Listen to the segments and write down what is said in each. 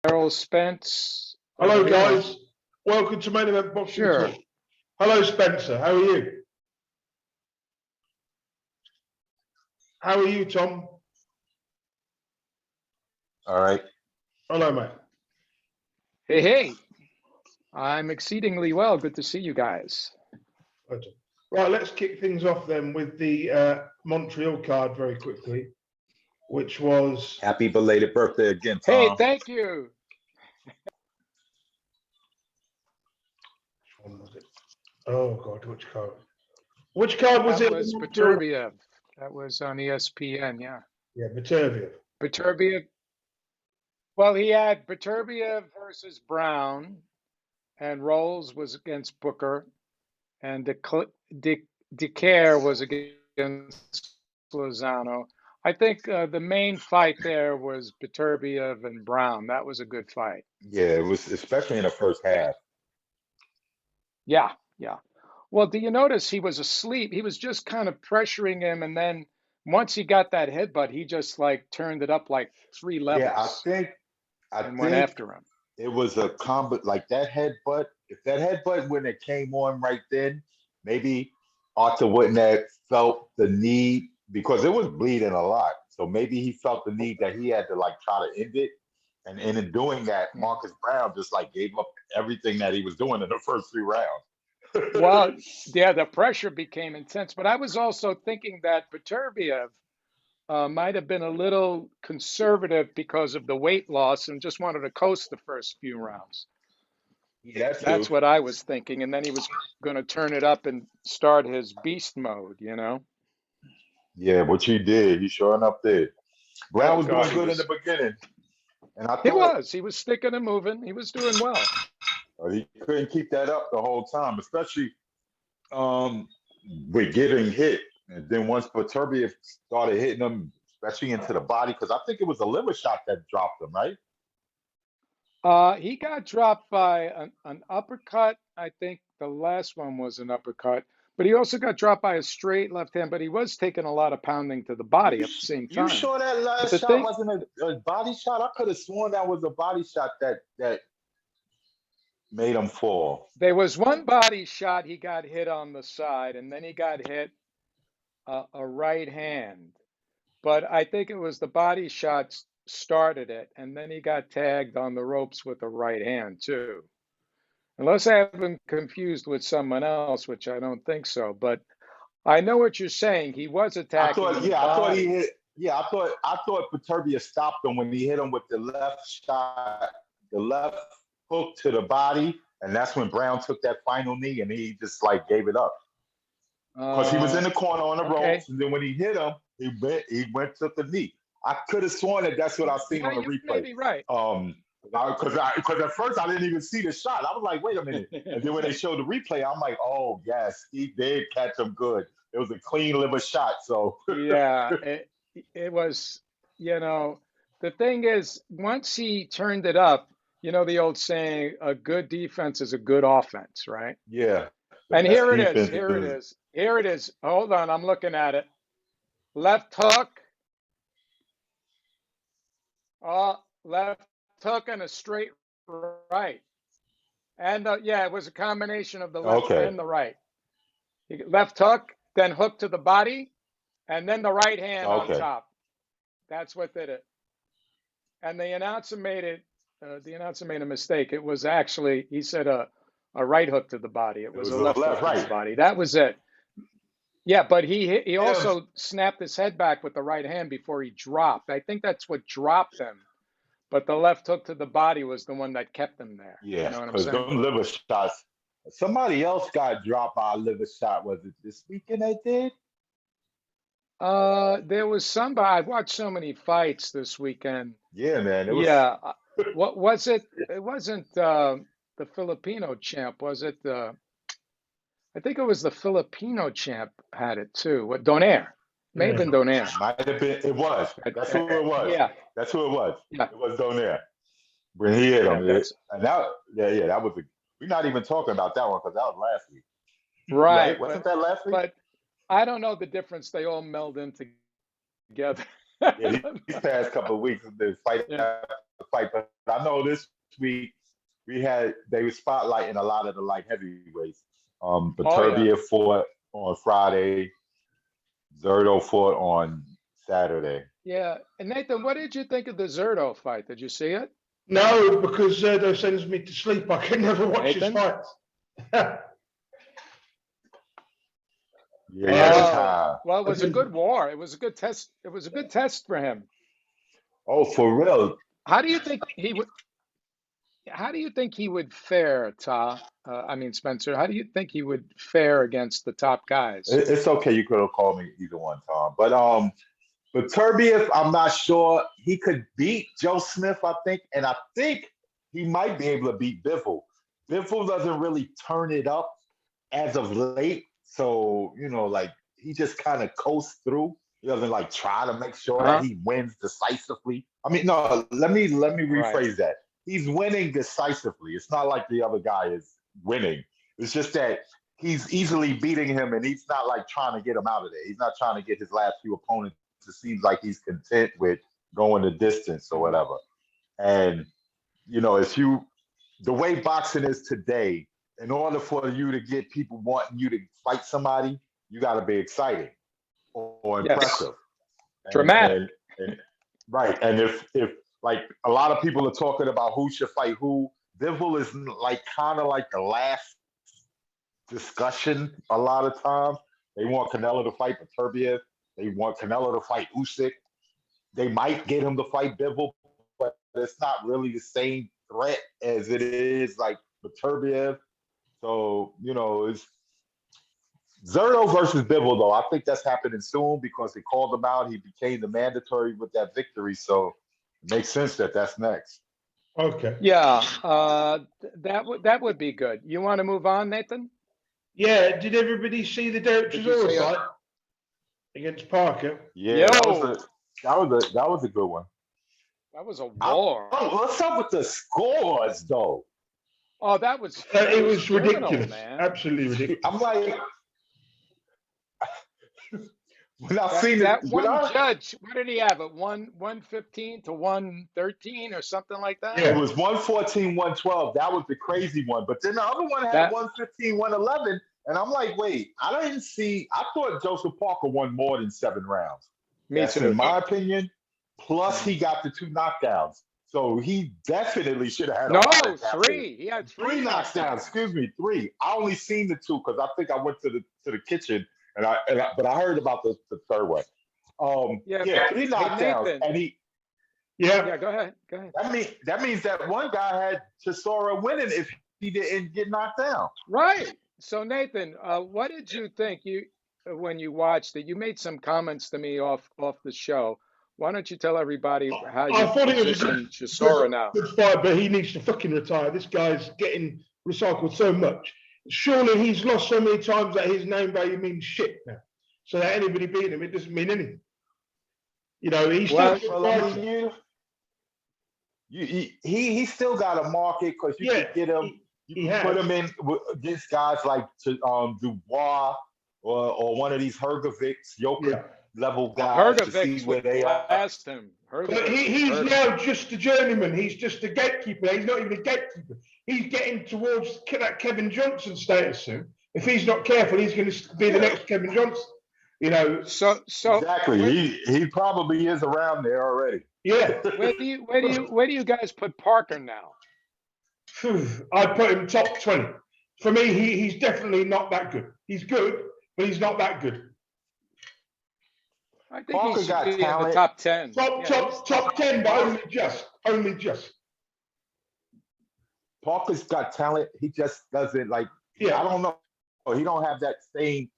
Errol Spence Hello, over here. guys. Welcome to Main Event Boxing Sure. Talk. Hello, Spencer. How are you? How are you, Tom? All right. Hello, mate. Hey, hey. I'm exceedingly well. Good to see you guys. Right, let's kick things off then with the Montreal card very quickly, which was... Happy belated birthday again, Hey, Tom. thank you. Which one was it? Oh, God, which card? Which card was That it? was Beterbiev. That was on ESPN, yeah. Yeah, Beterbiev. Beterbiev. Well, he had Beterbiev versus Brown, and Rolls was against Booker, and Decaire was against Lozano. I think the main fight there was Beterbiev and Brown. That was a good fight. Yeah, it was especially in the first half. Yeah, yeah. Well, do you notice he was asleep? He was just kind of pressuring him, and then once he got that headbutt, he just like turned it up like 3 Yeah, levels I and went think after him. it was a combo like that headbutt. If that headbutt when it came on right then, maybe Arthur wouldn't have felt the need because it was bleeding a lot. So maybe he felt the need that he had to like try to end it. And in doing that, Marcus Brown just like gave up everything that he was doing in the first 3 rounds. Well, yeah, the pressure became intense, but I was also thinking that Beterbiev might have been a little conservative because of the weight loss and just wanted to coast the first few rounds. Yeah, That's what I was thinking. And then he was going to turn it up and start his beast mode, you know? Yeah, which he did. He sure enough did. Brown Oh, was God, doing good in the beginning, and I he thought was sticking and moving. He was doing well. he couldn't keep that up the whole time, especially um, with getting hit. And then once Beterbiev started hitting him, especially into the body, because I think it was a liver shot that dropped him, right? He got dropped by an uppercut. I think the last one was an uppercut, but he also got dropped by a straight left hand, but he was taking a lot of pounding to the body at the same You time. sure that But last the shot thing, wasn't a body shot? I could have sworn that was a body shot that made him fall. there was one body shot he got hit on the side, and then he got hit a right hand. But I think it was the body shots started it, and then he got tagged on the ropes with a right hand too. Unless I have him confused with someone else, which I don't think so. But I know what you're saying. He was I attacking thought, the yeah, I thought he body. hit. Yeah, I thought Paterbia stopped him when he hit him with the left shot, the left hook to the body, and that's when Brown took that final knee and he just like gave it up because he was in Uh, the corner on the okay. ropes, and then when he hit him, he went took the knee. I could have sworn that that's what I seen Yeah, on the you may replay. be right. Because at first I didn't even see the shot. I was like, wait a minute. And then when they showed the replay, I'm like, oh yes, he did catch him good. It was a clean liver shot. So Yeah, it was, you know, the thing is, once he turned it up, you know, the old saying, a good defense is a good offense, right? yeah, the And best here it is. defense Here it is is. Here it is. Hold on, I'm looking at it. Left hook, left hook, and a straight right. And yeah, it was a combination of the left okay. and the right. Left hook, then hook to the body, and then the right hand on Okay. top. That's what did it. And the announcer made it. The announcer made a mistake. It was actually he said a right hook to the body. It It was was a a left left, hook to the right. body. That was it. Yeah, but he Yeah, also snapped his head back with the right hand before he dropped. I think that's what dropped him. But the left hook to the body was the one that kept him there. You yeah, know what I'm because saying? them liver shots. Somebody else got dropped by a liver shot. Was it this weekend they did? There was somebody. I watched so many fights this weekend. Yeah, man. It was. Yeah. What was it? It wasn't the Filipino champ, was it? I think it was the Filipino champ had it too. What Donaire? May have Yeah. been Donaire. Might have been. It was. That's who it was. Yeah, That's who it was. yeah, It was Donaire when he hit yeah. him. That's And that, yeah, that was. We're not even talking about that one because that was last week, right? right. Wasn't that last week? But I don't know the difference. They all meld in together. Yeah, these past couple of weeks, the fight Yeah. after fight. But I know this week they were spotlighting a lot of the light heavyweights. Oh yeah. Beterbiev fought on Friday. Zerto fought on Saturday. Yeah. And Nathan, what did you think of the Zerto fight? Did you see it? No, because Zerdo sends me to sleep. I can never watch his Nathan? fights. Yeah, yeah, the Oh, time. well, it was a good war. It was a good test. It was a good test for him. Oh, for real. How do you think he would? How do you think he would fare, Spencer? How do you think he would fare against the top guys? It's okay. You could have called me either one, Tom. But Turbiev, I'm not sure he could beat Joe Smith. I think, and I think he might be able to beat Bivol. Bivol doesn't really turn it up as of late, so like he just kind of coasts through. He doesn't like try to make sure that Uh-huh. he wins decisively. I mean, no. Let me Right. rephrase that. He's winning decisively. It's not like the other guy is winning. It's just that he's easily beating him, and he's not like trying to get him out of there. He's not trying to get his last few opponents. It seems like he's content with going the distance or whatever. And the way boxing is today, in order for you to get people wanting you to fight somebody, you got to be exciting or Yes. impressive. Dramatic. Right. And if like a lot of people are talking about who should fight who, Bivol is like kind of like the last discussion a lot of times. They want Canelo to fight Beterbiev. They want Canelo to fight Usyk. They might get him to fight Bivol, but it's not really the same threat as it is like Beterbiev. So, it's Zerto versus Bivol, though. I think that's happening soon because they called him out. He became the mandatory with that victory. So it makes sense that that's next. Okay. Yeah, that would be good. You want to move on, Nathan? Yeah. Did everybody see the Derek Did you Chisora see it? fight against Parker? Yeah, that Yo. was a good one. That was a war. What's up with the scores, though? Oh, that was It was criminal, ridiculous. man. Absolutely ridiculous. I'm like, when I That, seen that it, one judge, what did he have? It 115 to 113 or something like that? it Yeah. was 114, 112. That was the crazy one. But then the other one had That- 115, 111. And I'm like, wait, I thought Joseph Parker won more than 7 rounds. Me That's too. in my opinion. Plus, he got the 2 knockdowns. So he definitely should have had No, a lot of that. 3. He had 3 knockdowns. Excuse me, 3. I only seen the 2 because I think I went to the kitchen but I heard about the third one. Yeah, 3 hey, knockdowns, Nathan. and Yeah. Yeah, go ahead. Go ahead. that means that one guy had Chisora winning if he didn't get knocked down. Right. So Nathan, what did you think when you watched it? You made some comments to me off the show. Why don't you tell everybody how I you thought it was a position Chisora now? good fight, but he needs to fucking retire. This guy's getting recycled so much. Surely he's lost so many times that his name value means shit now. So that anybody beating him, it doesn't mean anything. He's Well, still Well, I mean, he still got a market because you Yeah, can get him. he You can put has. him in against guys like Dubois or one of these Hergovics, Jokic Yeah. level guys to see Hergovic where would they are. blast him. But he's now just a journeyman. He's just a gatekeeper. He's not even a gatekeeper. He's getting towards that Kevin Johnson status soon. If he's not careful, he's going to be the next Kevin Johnson. So Exactly. He probably is around there already. Yeah. where do you guys put Parker now? I'd put him top 20. For me, he's definitely not that good. He's good, but he's not that good. I think Parker he should got be in talent. the top 10. Top 10, but only just. Parker's got talent. He just doesn't I Yeah. don't know. He don't have that same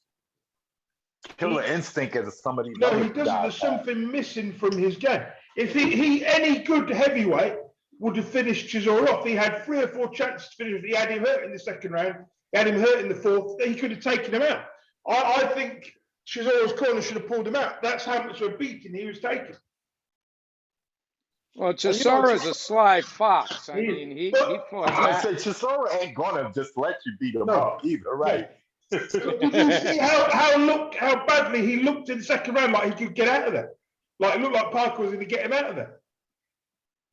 killer instinct as some of these No, other he doesn't. guys There's have. something missing from his game. If he any good heavyweight would have finished Chisora off. He had 3 or 4 chances to finish. He had him hurt in the second round. He had him hurt in the fourth. He could have taken him out. I think Chisora's corner should have pulled him out. That's how much of a beating he was taking. Well, Chisora's a sly fox. I mean, he fought I back. say Chisora ain't gonna just let you beat him No. up either, right? Did you see how badly he looked in the second round, like he could get out of there? Like it looked like Parker was going to get him out of there.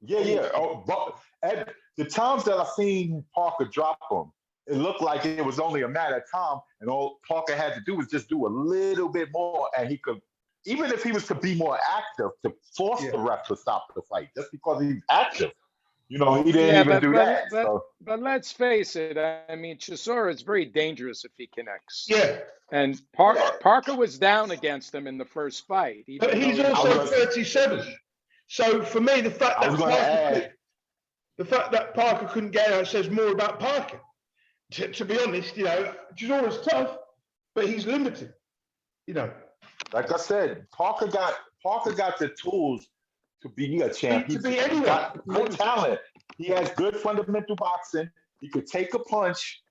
Yeah, yeah. Oh, but at the times that I've seen Parker drop him, it looked like it was only a matter of time, and all Parker had to do was just do a little bit more, and he could, even if he was to be more active, to force Yeah. the ref to stop the fight, just because he's active. You know, he didn't Yeah, even do that. So but let's face it. I mean, Chisora is very dangerous if he connects. Yeah, And yeah, Parker was down against him in the first fight, but even he's though he I also was, 37. So for me, the fact I that was going to add. The fact that Parker couldn't get out says more about Parker. To be honest, you know, Chisora's tough, but he's limited. You know, Like I said, Parker got the tools to be a champ. to He's be anyone. got good talent. He has good fundamental boxing. He could take a punch.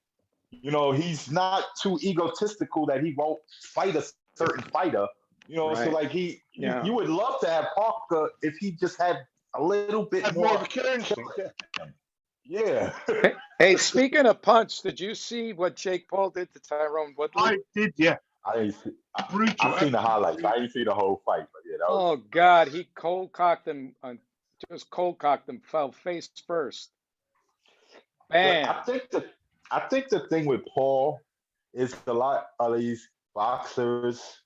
You know, he's not too egotistical that he won't fight a certain fighter. You know, so Right. like Yeah. you would love to have Parker if he just had a little bit Had more more. of a killer instinct. Yeah. Yeah, Hey, speaking of punch, did you see what Jake Paul did to Tyrone Woodley? I did, yeah. I didn't see, Brutal. I've seen the highlights. I didn't see the whole fight, but yeah, that was. Oh God, he cold cocked him, just cold cocked him, fell face first. Bam. I think the thing with Paul is a lot of these boxers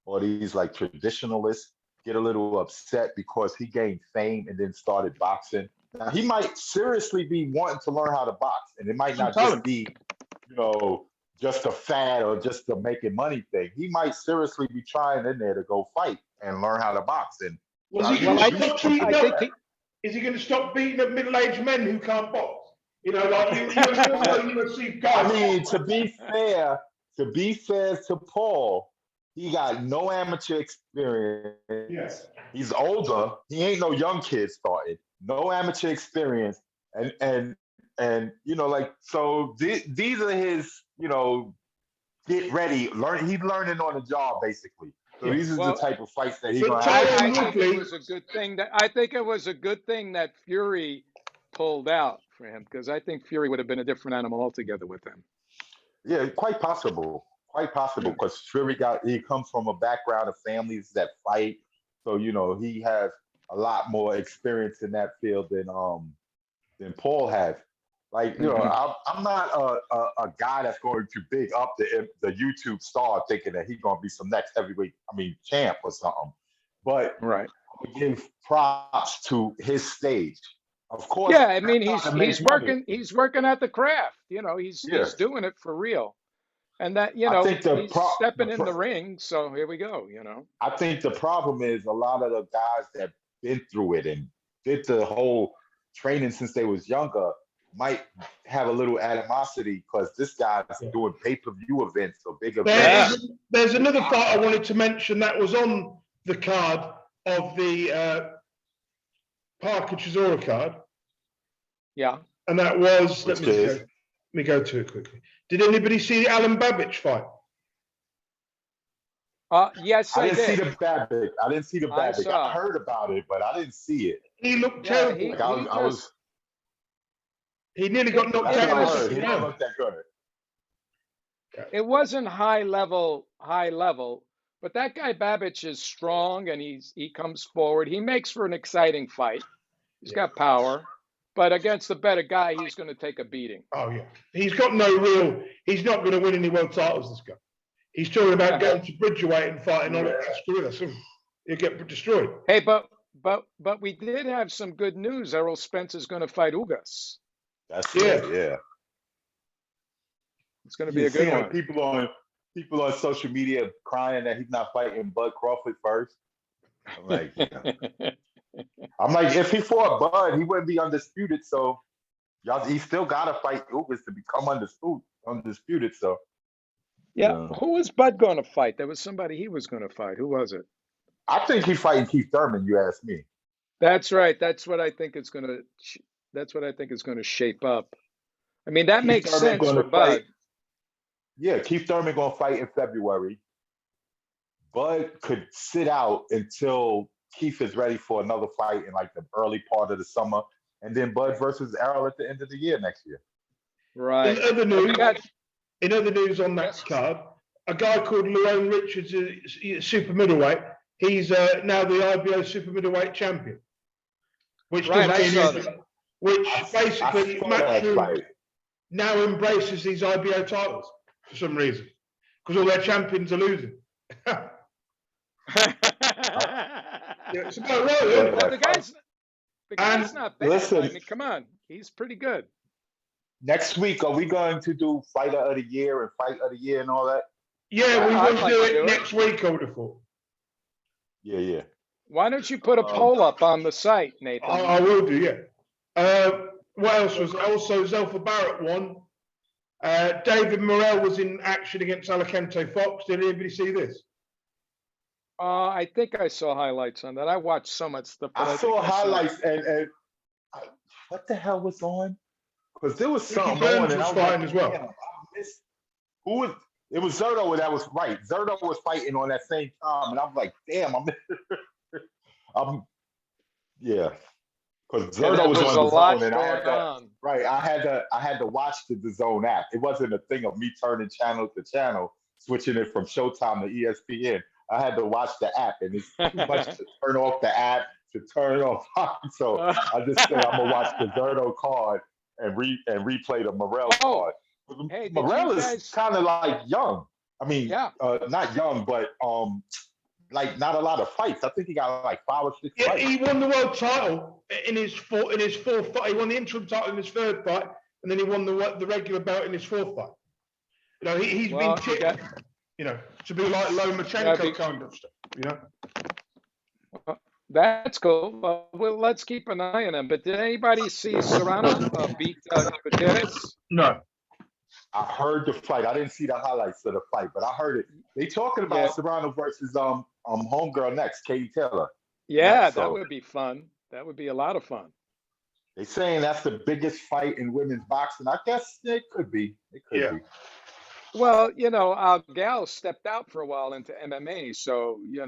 or these like traditionalists get a little upset because he gained fame and then started boxing. Now he might seriously be wanting to learn how to box, and it might not just be, you know, just a fad or just a making money thing. He might seriously be trying in there to go fight and learn how to box. And Was he Well, going to stop beating I up? think he. Is he going to stop beating up middle-aged men who can't box? You know, like UFC guys. I mean, to be fair to Paul, he got no amateur experience. Yes. He's older. He ain't no young kid starting. No amateur experience, and you know, like so. These are his, you know, get ready. Learn. He's learning on the job basically. So these are Well, the type of fights that he's but gonna Tyron have. I think it was a good thing that Fury pulled out for him, because I think Fury would have been a different animal altogether with him. Yeah, quite possible. Quite possible because Fury he comes from a background of families that fight, so you know he has a lot more experience in that field than Paul has. Like you know, I'm not a guy that's going to big up the YouTube star thinking that he's gonna be some next heavyweight, champ or something. But Right. I would give props to his stage. Of course. Yeah, I mean that's how to make money. he's working at the craft. You know, he's Yeah. doing it for real. And that, you I know, think he's stepping in the ring, so here we go, you know. I think the problem is a lot of the guys that been through it and did the whole training since they was younger might have a little animosity because this guy's doing pay-per-view events or big events. There's another fight I wanted to mention that was on the card of the Parker Chisora card, Yeah. and that was Which let is? me go to it quickly. Did anybody see the Alan Babich fight? Yes, I I didn't see did. the Babbitt. I didn't see the I Babbitt. saw I it. heard about it, but I didn't see it. He looked Yeah, terrible. Like, I was. He nearly got knocked That's out what in I the heard. He second didn't round. look that good. It wasn't high level, but that guy Babich is strong and he comes forward. He makes for an exciting fight. He's got power, but against a better guy, he's going to take a beating. Oh yeah, he's got no real. He's not going to win any world titles. This guy. He's talking about going to Bridgerweight and fighting on it. Screw us. He'll get destroyed. Hey, but we did have some good news. Errol Spence is going to fight Ugas. That's Yeah. good. Yeah. It's going to be a good one. People on social media crying that he's not fighting Bud Crawford first. I'm like, if he fought Bud, he wouldn't be undisputed. So he still gotta fight Ugas to become undisputed. So Yeah. Who was Bud going to fight? There was somebody he was going to fight. Who was it? I think he's fighting Keith Thurman. You ask me. That's right. That's what I think is going to shape up. I mean, that Keith makes Thurman sense gonna for Bud. fight. Yeah, Keith Thurman gonna fight in February. Bud could sit out until Keith is ready for another fight in like the early part of the summer, and then Bud versus Errol at the end of the year next year. Right. In other news, We got- on that card, a guy called Lerone Richards, super middleweight, he's now the IBO super middleweight champion, which Right, doesn't I mean saw anything. Which I basically saw that Matchroom fight. now embraces these IBO titles for some reason because all their champions are losing. Yeah, it's about right, isn't it? Well, the guy's And not bad. Listen, I mean, come on, he's pretty good. next week, are we going to do fighter of the year and fight of the year and all that? yeah, we I'd will like do to it do it. next week, I would have thought. Yeah, yeah. Why don't you put a poll up on the site, Nathan? I will do, yeah. What else was also Zelfa Barrett won. David Morrell was in action against Alicante Fox. Did anybody see this? I think I saw highlights on that. I watched so much stuff. But I think saw I highlights and what the hell was on? Because there was Ricky something Burns on and was I was like, fighting as well. damn, I missed. Who was? It was Zerto that was right. Zerto was fighting on that same time, and I was like, damn, yeah. Because Yeah, Zerto there was was on a the lot zone, and I had going to. on. Right, I had to watch the zone app. It wasn't a thing of me turning channel to channel, switching it from Showtime to ESPN. I had to watch the app, and it's too much to turn off the app to turn off. So I just said I'm gonna watch the Zerto card and replay the Morel Oh, card. hey, did Morel you is guys? kind of like young. I mean, Yeah. not young, but like not a lot of fights. I think he got like 5 or 6 Yeah, fights. he won the world title in his fourth fight. He won the interim title in his third fight, and then he won the regular belt in his fourth fight. You know, he's Well, been you tipped, got- you know, to be like Lomachenko kind of stuff. You know, That's cool. Well, let's keep an eye on him. But did anybody see Serrano beat Gutierrez? no. I heard the fight. I didn't see the highlights of the fight, but I heard it. They talking about Yeah. Serrano versus homegirl next, Katie Taylor. Yeah, Next, that so would be fun. That would be a lot of fun. they saying that's the biggest fight in women's boxing. I guess it could be. It could Yeah. be. Well, Al Gal stepped out for a while into MMA, so Yeah,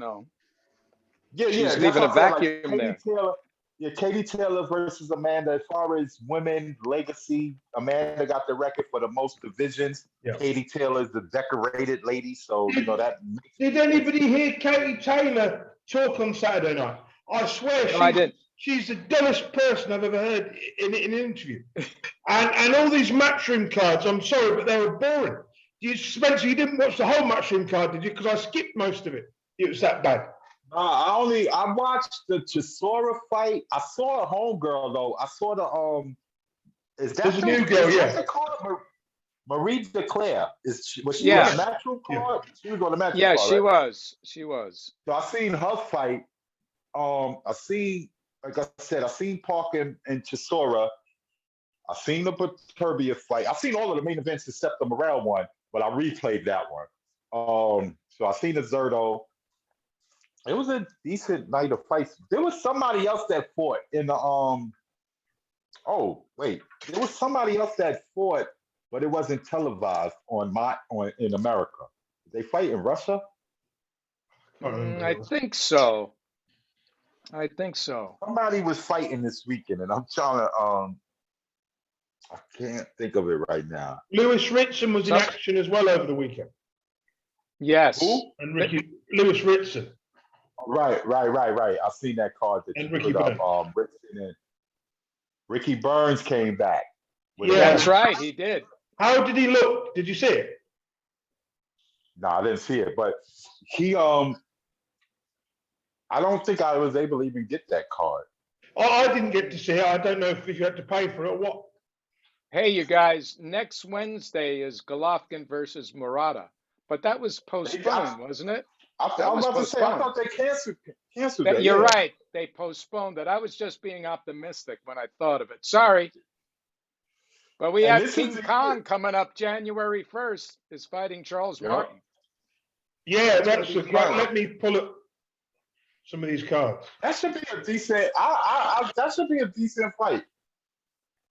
she's yeah. That's leaving a what I'm saying. vacuum Like there. Katie Taylor. Yeah, Katie Taylor versus Amanda. As far as women legacy, Amanda got the record for the most divisions. Yeah. Katie Taylor is the decorated lady, so that. Did anybody hear Katie Taylor talk on Saturday night? I swear No, I didn't. she's the dullest person I've ever heard in an interview. And all these matchroom cards, I'm sorry, but they were boring. Spencer, you didn't watch the whole matchroom card, did you? Because I skipped most of it. It was that bad. I watched the Chisora fight. I saw a homegirl though. I saw the is that There's a new girl, yeah. Marie DeClaire. Was she Yeah. on the natural card? She was on the natural Yeah, card. she right? was. She was. So I seen her fight. I seen, like I said, I seen Park and Chisora. I seen the Turbia fight. I seen all of the main events except the Morel one, but I replayed that one. So I seen the Zerto. It was a decent night of fights. There was somebody else that fought in the Oh wait, there was somebody else that fought, but it wasn't televised in America. Did they fight in Russia? I think so. I think so. Somebody was fighting this weekend, and I'm trying to I can't think of it right now. Lewis Ritson was in action as well over the weekend. Yes. Who? And Lewis Ritson. Right. I seen that card that And you Ricky put up. Ricky Burns came back. Yeah. That's right. He did. How did he look? Did you see it? No, I didn't see it, but he I don't think I was able to even get that card. I didn't get to see it. I don't know if you had to pay for it or what. Hey, you guys, next Wednesday is Golovkin versus Murata, but that was postponed, wasn't it? I was about to say, I thought they canceled that. You're right. They postponed it. I was just being optimistic when I thought of it. Sorry. But we have King Kong coming up January 1st, is fighting Charles Martin. Yeah, that's right. Let me pull up some of these cards. That should be a decent. That should be a decent fight.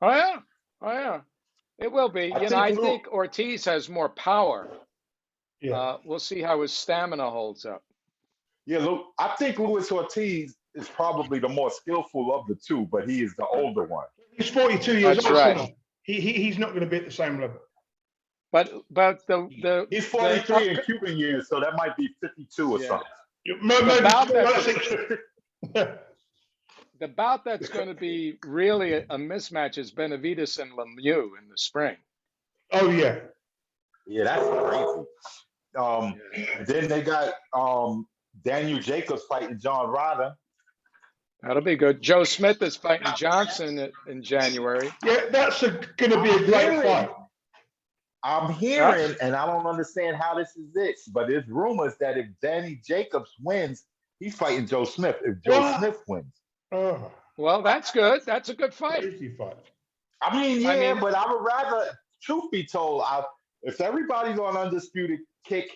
Oh yeah. It will be. I think Ortiz has more power. Yeah. We'll see how his stamina holds up. Yeah, look, I think Luis Ortiz is probably the more skillful of the two, but he is the older one. He's 42 years old. Right. So he's not going to be at the same level. But the he's 43 in Cuban years, so that might be 52 or something. Maybe bout something like that's- 6. The bout that's going to be really a mismatch is Benavidez and Lemieux in the spring. Oh yeah. Yeah, that's crazy. Then they got Daniel Jacobs fighting John Ryder. That'll be good. Joe Smith is fighting Johnson in January. Yeah, that's going to be a great fight. I'm hearing, and I don't understand how this is it, but there's rumors that if Danny Jacobs wins, he's fighting Joe Smith. If Joe What? Smith wins, Oh, Well, that's good. That's a good fight. crazy fight. I mean, I yeah, mean- but I would rather, truth be told, if everybody's on undisputed kick,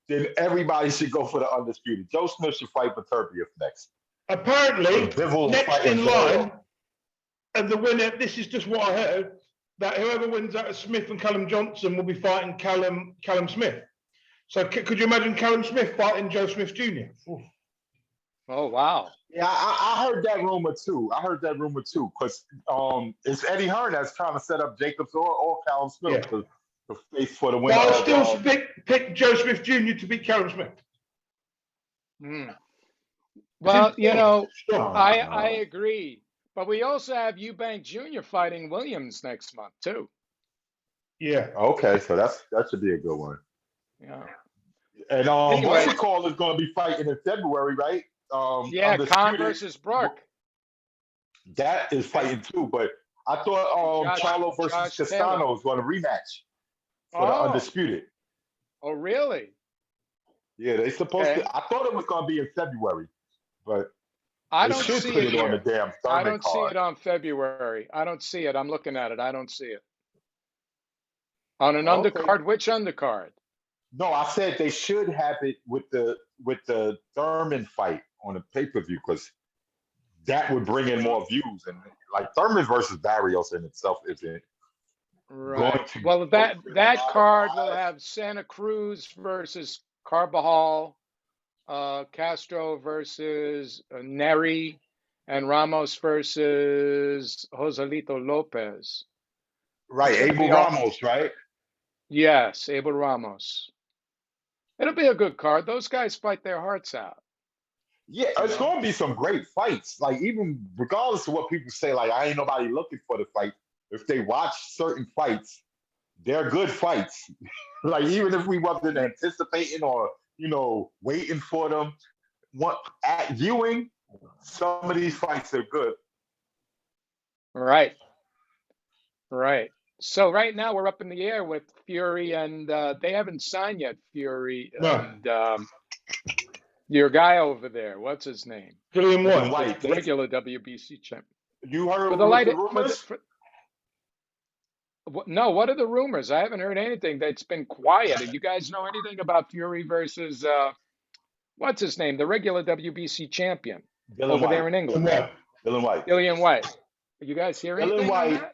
then everybody should go for the undisputed. Joe Smith should fight Beterbiev next. Apparently, Bivol next fighting in Zhang. line, and the winner, this is just what I heard, that whoever wins out of Smith and Callum Johnson will be fighting Callum Smith. So could you imagine Callum Smith fighting Joe Smith Jr.? Oof. Oh, wow. Yeah, I heard that rumor too. Because it's Eddie Hearn that's trying to set up Jacobs or Callum Smith to face for the winner. But I'll of, still pick Joe Smith Jr. to beat Callum Smith. Hmm. Well, you know, Strong. I agree. But we also have Eubank Jr. fighting Williams next month, too. Yeah. Okay, so that should be a good one. Yeah. And Anyway. what's it called is going to be fighting in February, right? Yeah, Khan Undisputed. versus Brook. That is fighting too, but I thought Charlo versus Josh Castano Taylor. was going to rematch for the Oh. undisputed. Oh, really? Yeah, they supposed Okay. to. I thought it was going to be in February, but I they don't should see put it it on the here. damn I Thurman don't see card. it on February. I don't see it. I'm looking at it. I don't see it. On an Okay. undercard? Which undercard? No, I said they should have it with the Thurman fight on the pay-per-view because that would bring in more views. And like Thurman versus Barrios in itself isn't Right. going to. Well, that card will have Santa Cruz versus Carbajal, Castro versus Neri, and Ramos versus Joselito Lopez. Right, It's gonna Abel be all- Ramos, right? Yes, Abel Ramos. It'll be a good card. Those guys fight their hearts out. Yeah, it's going to be some great fights. Like, even regardless of what people say, like, I ain't nobody looking for the fight. If they watch certain fights, they're good fights. Like, even if we wasn't anticipating or, waiting for them, at viewing, some of these fights are good. Right. Right. So right now we're up in the air with Fury, and they haven't signed yet, Fury No. and your guy over there. What's his name? Dillian Dillian White. White. The regular WBC champ. You heard For the what light, the rumors? no, what are the rumors? I haven't heard anything. That's been quiet. Do you guys know anything about Fury versus what's his name? The regular WBC champion Dylan over White. there in England. White. Dylan White. Dillian White. You guys hear Dylan anything on White. that?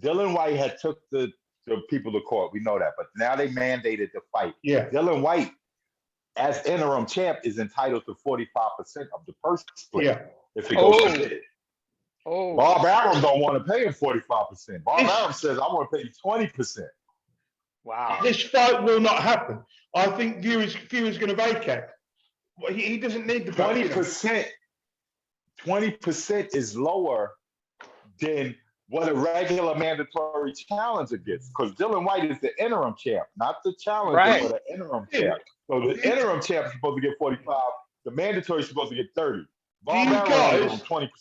Dylan White had took the people to court. We know that. But now they mandated the fight. Yeah. Dylan White, as interim champ, is entitled to 45% of the purse split Yeah. if it goes Oh. to bid. Oh, Bob Arum don't want to pay him 45%. Bob It's- Arum says, I want to pay you 20%. wow. This fight will not happen. I think Fury's going to vacate. Well, he doesn't need the belt, you know. 20% is lower than what a regular mandatory challenger gets. Because Dylan White is the interim champ, not the challenger, Right. but the interim champ. So the interim champ is supposed to get 45. The mandatory is supposed to get 30. Bob you Arum guys- gives him 20%.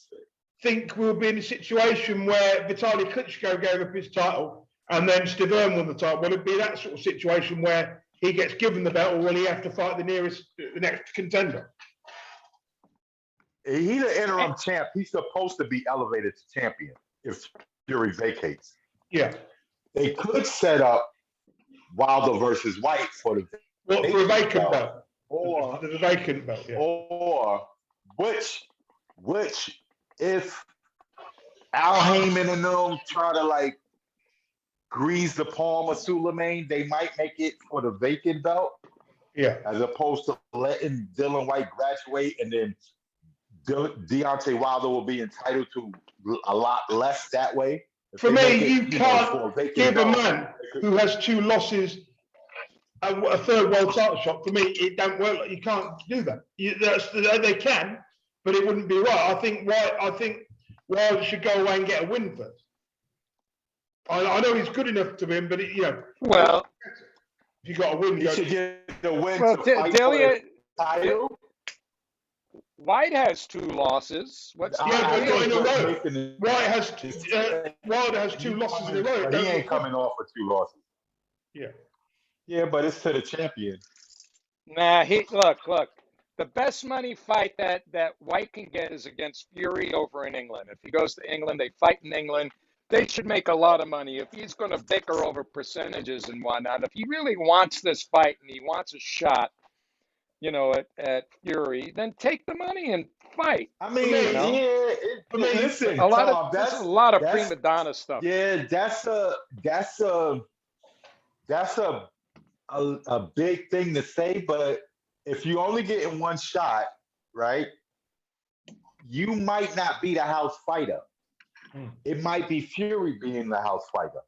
Think we'll be in a situation where Vitaly Klitschko gave up his title and then Stiverne won the title? Will it be that sort of situation where he gets given the belt, or will he have to fight the next contender? He's the interim champ. He's supposed to be elevated to champion if Fury vacates. Yeah. They could set up Wilder versus White for the Well, for a vacant belt. or There's a vacant belt, yeah. or which if Al Heyman and them try to like grease the palm of Suleiman, they might make it for the vacant belt Yeah. as opposed to letting Dylan White graduate and then Deontay Wilder will be entitled to a lot less that way. If For they me, make it, you know, can't for a vacant give a belt, man who has 2 losses a third world title shot, for me, it don't work. You can't do that. They can, but it wouldn't be right. I think Wilder should go away and get a win first. I know he's good enough to win, but Well, if you got a win, He should get the win well, to fight for Delia, the title. White has 2 losses. What's the Yeah, but idea? not in a row. Making it- Wilder has 2 losses in a row. But he ain't coming off with 2 losses. Yeah. Yeah, but it's to the champion. Nah, look. The best money fight that White can get is against Fury over in England. If he goes to England, they fight in England. They should make a lot of money. If he's going to bicker over percentages and whatnot, if he really wants this fight and he wants a shot, at Fury, then take the money and fight. I mean, For me, listen, A lot Tom, of there's a lot of that's- prima donna stuff. yeah, that's a big thing to say, but if you only getting one shot, right, you might not be the house fighter. It might be Fury being the house fighter.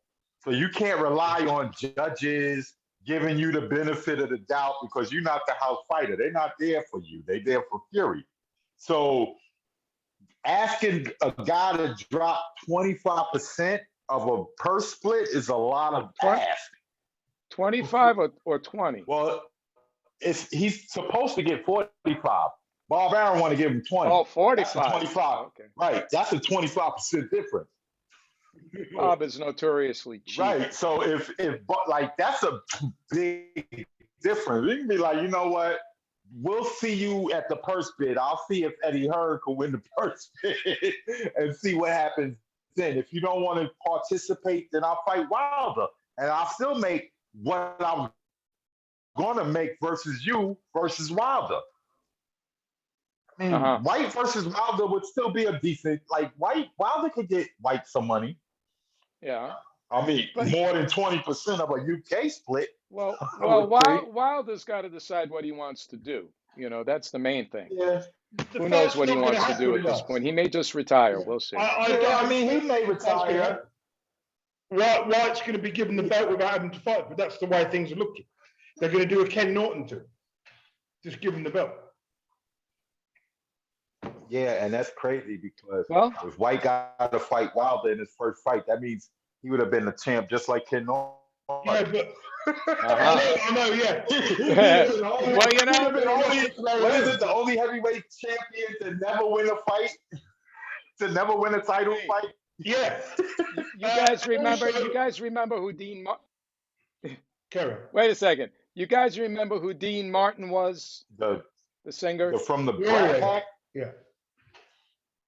So you can't rely on judges giving you the benefit of the doubt because you're not the house fighter. They're not there for you. They're there for Fury. So asking a guy to drop 25% of a purse split is a lot of ask. 25 or 20. Well, he's supposed to get 45. Bob Arum want to give him 20. Oh, That's a 45. 25. Okay. Right. That's a 25% difference. Bob is notoriously cheap. Right. So if like that's a big difference. You can be like, you know what? We'll see you at the purse bid. I'll see if Eddie Hearn can win the purse bid and see what happens then. If you don't want to participate, then I'll fight Wilder. And I'll still make what I'm gonna make versus you versus Wilder. I mean, White versus Wilder would still be a decent, like Wilder could get White some money. Yeah. I mean, more than 20% of a UK split. Well, would say. Wilder's got to decide what he wants to do. That's the main thing. Yeah. Who knows what he wants to do at this point? He may just retire. We'll see. I mean, he may retire. White's going to be given the belt without having to fight, but that's the way things are looking. They're going to do a Ken Norton to him. Just give him the belt. Yeah, and that's crazy because Well, if White got to fight Wilder in his first fight, that means he would have been the champ just like Ken Norton. Yeah, but uh-huh. I know, yeah. Well, What is it? The only heavyweight champion to never win a fight, to never win a title fight. Yeah. You guys remember who Dean Martin? Karen. Wait a second. You guys remember who Dean Martin was? The singer. from the Yeah. Brat Pack. Yeah.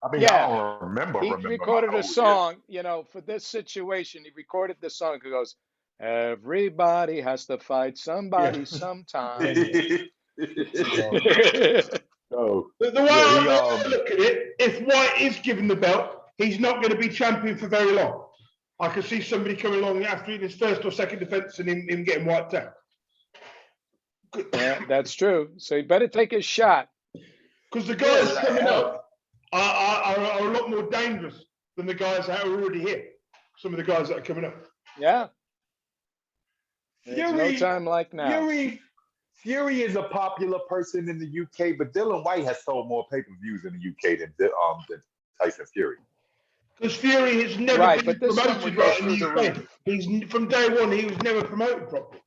I mean, Yeah. I don't remember. He recorded a song, for this situation. He recorded the song. He goes, "Everybody has to fight somebody sometime." So The way I look at it, if White is given the belt, he's not going to be champion for very long. I can see somebody coming along after his first or second defense and him getting wiped out. Yeah, that's true. So he better take his shot. Because the guys coming up are a lot more dangerous than the guys that are already here. Some of the guys that are coming up. Yeah. There's no time like now. Fury is a popular person in the UK, but Dylan White has sold more pay-per-views in the UK than Tyson Fury. Because Fury has never been promoted right in the UK. He's from day one. He was never promoted properly.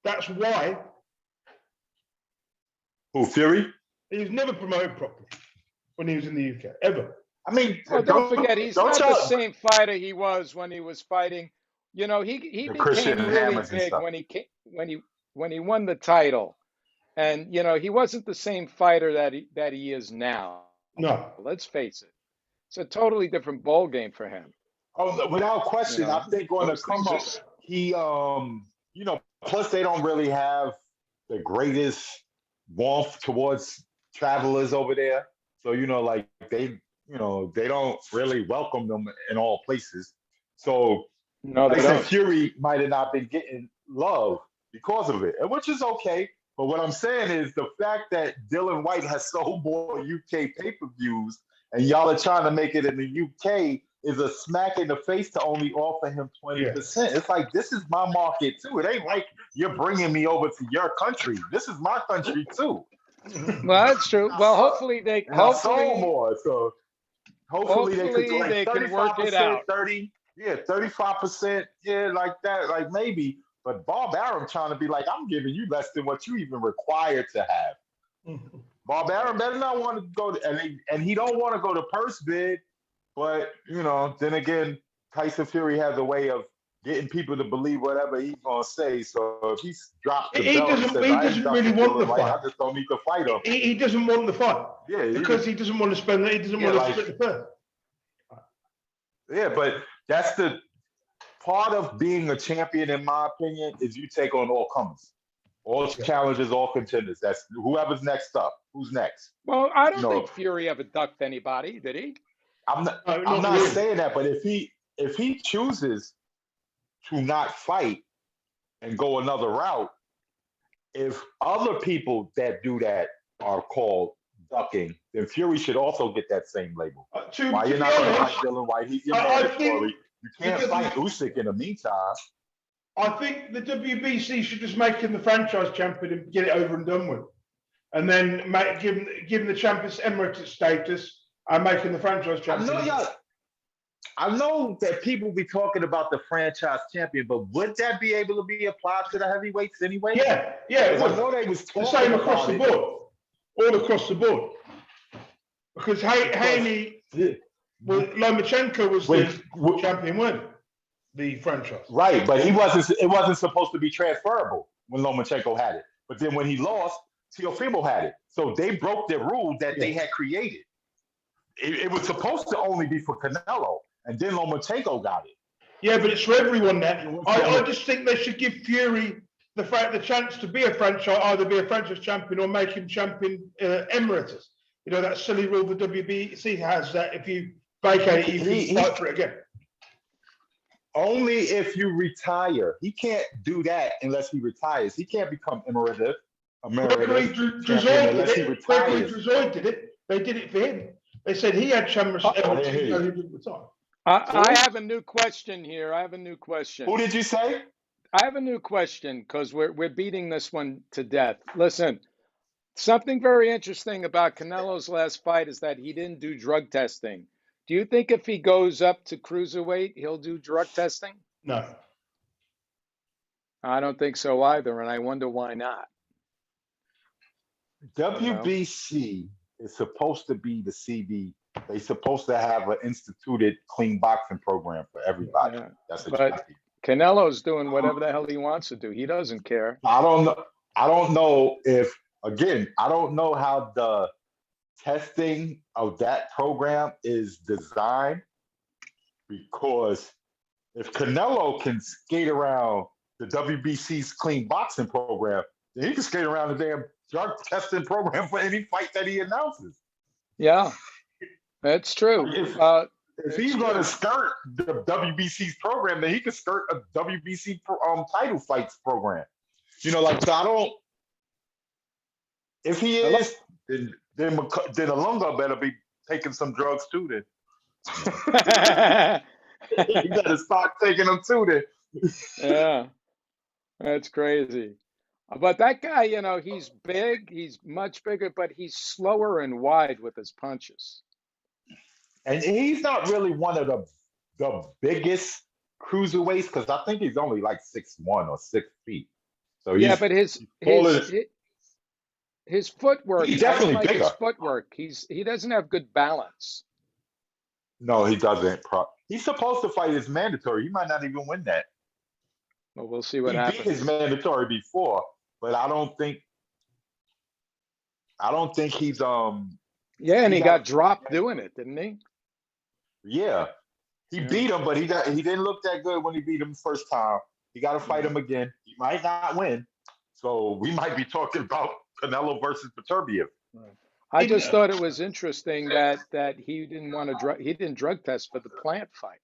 That's why. Who, Fury? He was never promoted properly when he was in the UK ever. I mean, well, don't forget, he's not the same fighter he was when he was fighting. He became really big when he won the title, and he wasn't the same fighter that he is now. No, let's face it, it's a totally different ball game for him. Oh, without question, I think on the come up, he plus they don't really have the greatest warmth towards travelers over there, so they don't really welcome them in all places. So no, they don't. Fury might have not been getting love because of it, which is okay. But what I'm saying is the fact that Dylan White has sold more UK pay-per-views and y'all are trying to make it in the UK is a smack in the face to only offer him 20%. It's like, this is my market too. It ain't like you're bringing me over to your country. This is my country too. Well, that's true. Well, hopefully And I sold more, so hopefully they could do hopefully they like can work it 35%, out. 35%, like that, like maybe. But Bob Arum trying to be like, I'm giving you less than what you even required to have. Bob Arum better not want to go to, and he don't want to go to purse bid, but then again, Tyson Fury has a way of getting people to believe whatever he's gonna say. So if he's dropped the belt, He doesn't really want the fight. I just don't need to fight him. He doesn't want the fight. Yeah, because he doesn't want to spend it. He doesn't want to split the purse. Yeah, but that's the part of being a champion, in my opinion, is you take on all comers, all challengers, all contenders. That's whoever's next up. Who's next? Well, I don't think Fury ever ducked anybody, did he? I'm not saying that, but if he chooses to not fight and go another route, if other people that do that are called ducking, then Fury should also get that same label. Why you're not going to fight Dylan White? He's your mandatory. You can't fight Usyk in the meantime. I think the WBC should just make him the franchise champion and get it over and done with, and then give him the champions Emirates status and make him the franchise champion. I know that people be talking about the franchise champion, but would that be able to be applied to the heavyweights anyway? Yeah. I know they was the same across the board, all across the board. Because Haney, Lomachenko was the champion, wasn't the franchise? Right, but it wasn't supposed to be transferable when Lomachenko had it. But then when he lost, Teofimo had it. So they broke their rule that they had created. It was supposed to only be for Canelo, and then Lomachenko got it. Yeah, but it's for everyone now. I just think they should give Fury the chance to be a franchise, either be a franchise champion or make him champion Emirates. That silly rule the WBC has, that if you vacate it, you can fight for it again. Only if you retire. He can't do that unless he retires. He can't become emeritus. Gregory Drouzoy did it. They did it for him. They said he had Champions. I have a new question here. Who did you say? I have a new question because we're beating this one to death. Listen, something very interesting about Canelo's last fight is that he didn't do drug testing. Do you think if he goes up to cruiserweight, he'll do drug testing? No. I don't think so either, and I wonder why not. WBC is supposed to be the CB. They're supposed to have an instituted clean boxing program for everybody. Yeah. That's but Canelo's doing whatever the hell he wants to do. He doesn't care. I don't know if, again, I don't know how the testing of that program is designed, because if Canelo can skate around the WBC's clean boxing program, then he can skate around the damn drug testing program for any fight that he announces. Yeah, that's true. If he's going to skirt the WBC's program, then he can skirt a WBC title fights program. So I don't. If he is, then Alunga better be taking some drugs too. Then you got to start taking them too. Then. Yeah, that's crazy. But that guy, he's big. He's much bigger, but he's slower and wide with his punches. And he's not really one of the biggest cruiserweights, because I think he's only like 6'1" or 6 feet. So yeah, but his footwork. He's definitely bigger. His footwork. He doesn't have good balance. No, he doesn't. He's supposed to fight his mandatory. He might not even win that. Well, we'll see what happens. He beat his mandatory before, but I don't think he's Yeah, and he got dropped doing it, didn't he? Yeah, he beat him, but he didn't look that good when he beat him the first time. He got to fight him again. He might not win, so we might be talking about Canelo versus Beterbiev. I just thought it was interesting that he didn't drug test for the Plant fight.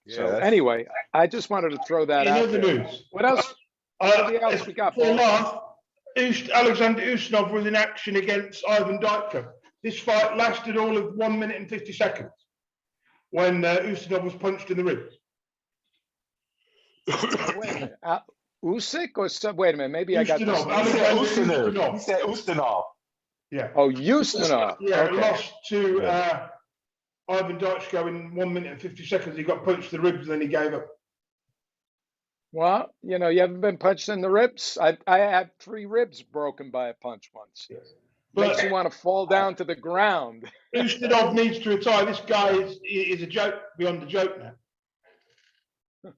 Yeah, so anyway, I just wanted to throw that out there. News. What else? What else we got? Alexander Usmanov was in action against Ivan Ditka. This fight lasted all of 1 minute and 50 seconds. when Ustinov was punched in the ribs. Wait a minute. Usyk or some? Wait a minute. Maybe I got this. Ustinov, He said Alexander Ustinov. Ustinov. He said Ustinov. Yeah. Oh, Ustinov. Yeah, Okay. lost to Yeah. Ivan Dutchko in 1 minute and 50 seconds. He got punched in the ribs and then he gave up. Well, you know, you haven't been punched in the ribs. I had 3 ribs broken by a punch once. Makes But you want to fall down to the ground. Ustinov needs to retire. This guy is a joke beyond a joke now.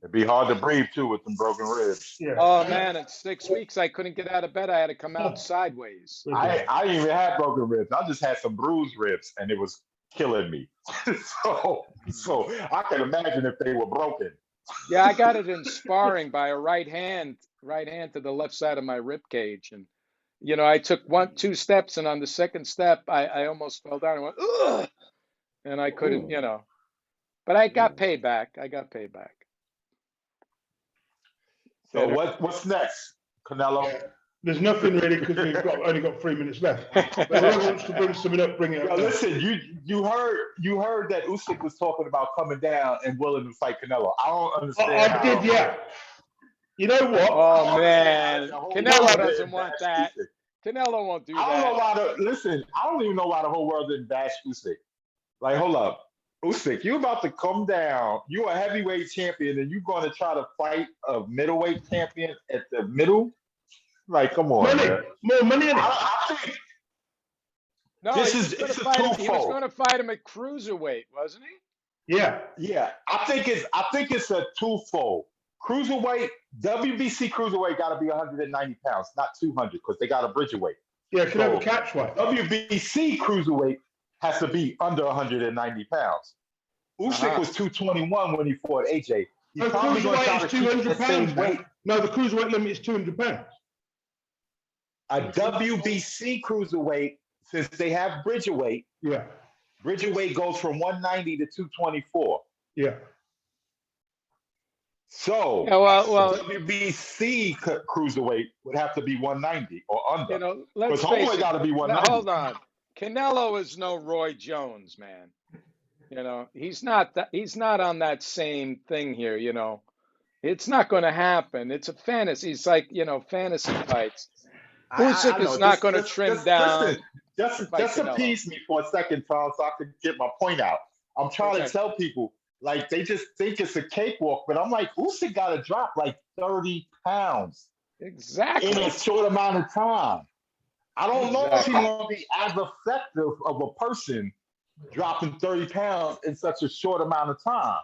It'd be hard to breathe too with them broken ribs. Yeah. Oh man, in 6 weeks I couldn't get out of bed. I had to come out sideways. I didn't even have broken ribs. I just had some bruised ribs, and it was killing me. so I can imagine if they were broken. Yeah, I got it in sparring by a right hand to the left side of my rib cage, and you know, I took 2 steps, and on the second step, I almost fell down and went, ugh, and I couldn't, you know, but I got payback. I got payback. So what's next, Canelo? Yeah. There's nothing really because we've only got 3 minutes left. But whoever wants to bring something up, bring it up. Yo, listen, you heard that Usyk was talking about coming down and willing to fight Canelo. I don't understand. I did, yeah. You know what? Oh man, The whole Canelo world doesn't didn't want bash that. Usyk. Canelo won't do I don't know that. why I don't even know why the whole world didn't bash Usyk. Like, hold up. Usyk, you about to come down. You're a heavyweight champion, and you're going to try to fight a middleweight champion at the middle? Like, come on, Money, man. more money in it. I think No, This he is- was gonna it's a fight him. He was twofold. going to fight him at cruiserweight, wasn't he? Yeah. Yeah, I think it's a twofold. Cruiserweight, WBC cruiserweight got to be 190 pounds, not 200, because they got a bridgerweight. Yeah, can have a So- catch weight. WBC cruiserweight has to be under 190 pounds. Usyk Uh-huh. was 221 when he fought AJ. He's No, probably going to try cruiserweight to is keep 200 the same pounds. weight. No, the cruiserweight limit is 200 pounds. A WBC cruiserweight, since they have bridgerweight, Yeah. bridgerweight goes from 190 to 224. Yeah. So Yeah, well, WBC cruiserweight would have to be 190 or under. you know, let's Because face Holloway it. got to be Now, 190. hold on. Canelo is no Roy Jones, man. You know, he's not on that same thing here, you know. It's not going to happen. It's a fantasy. It's like, you know, fantasy fights. Usyk is not going to trim down. Listen, just fight Canelo. appease me for a second, Tom, so I can get my point out. I'm trying Okay. to tell people, like, they just think it's a cakewalk, but I'm like, Usyk got to drop like 30 pounds in Exactly. a short amount of time. I don't know if he's Exactly. going to be as effective of a person dropping 30 pounds in such a short amount of time.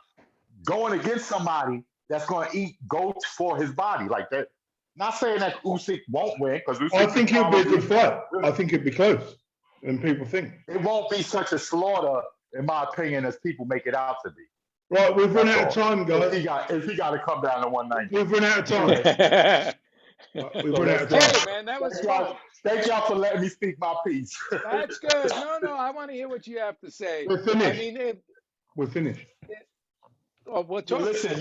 Going against somebody that's going to eat goats for his body like that. Not saying that Usyk won't win, because I think it'll be a good fight. I think it'll be close. And people think. It won't be such a slaughter, in my opinion, as people make it out to be. Right, we've run That's out of time, If he guys. got to come down to 190. We've run out of time. Hey, We've run out of time. man, that was Thank fun. y'all, thank y'all for letting me speak my piece. That's good. No, I want to hear what you have to say. We're I finished. mean, We're finished. we'll talk. Listen,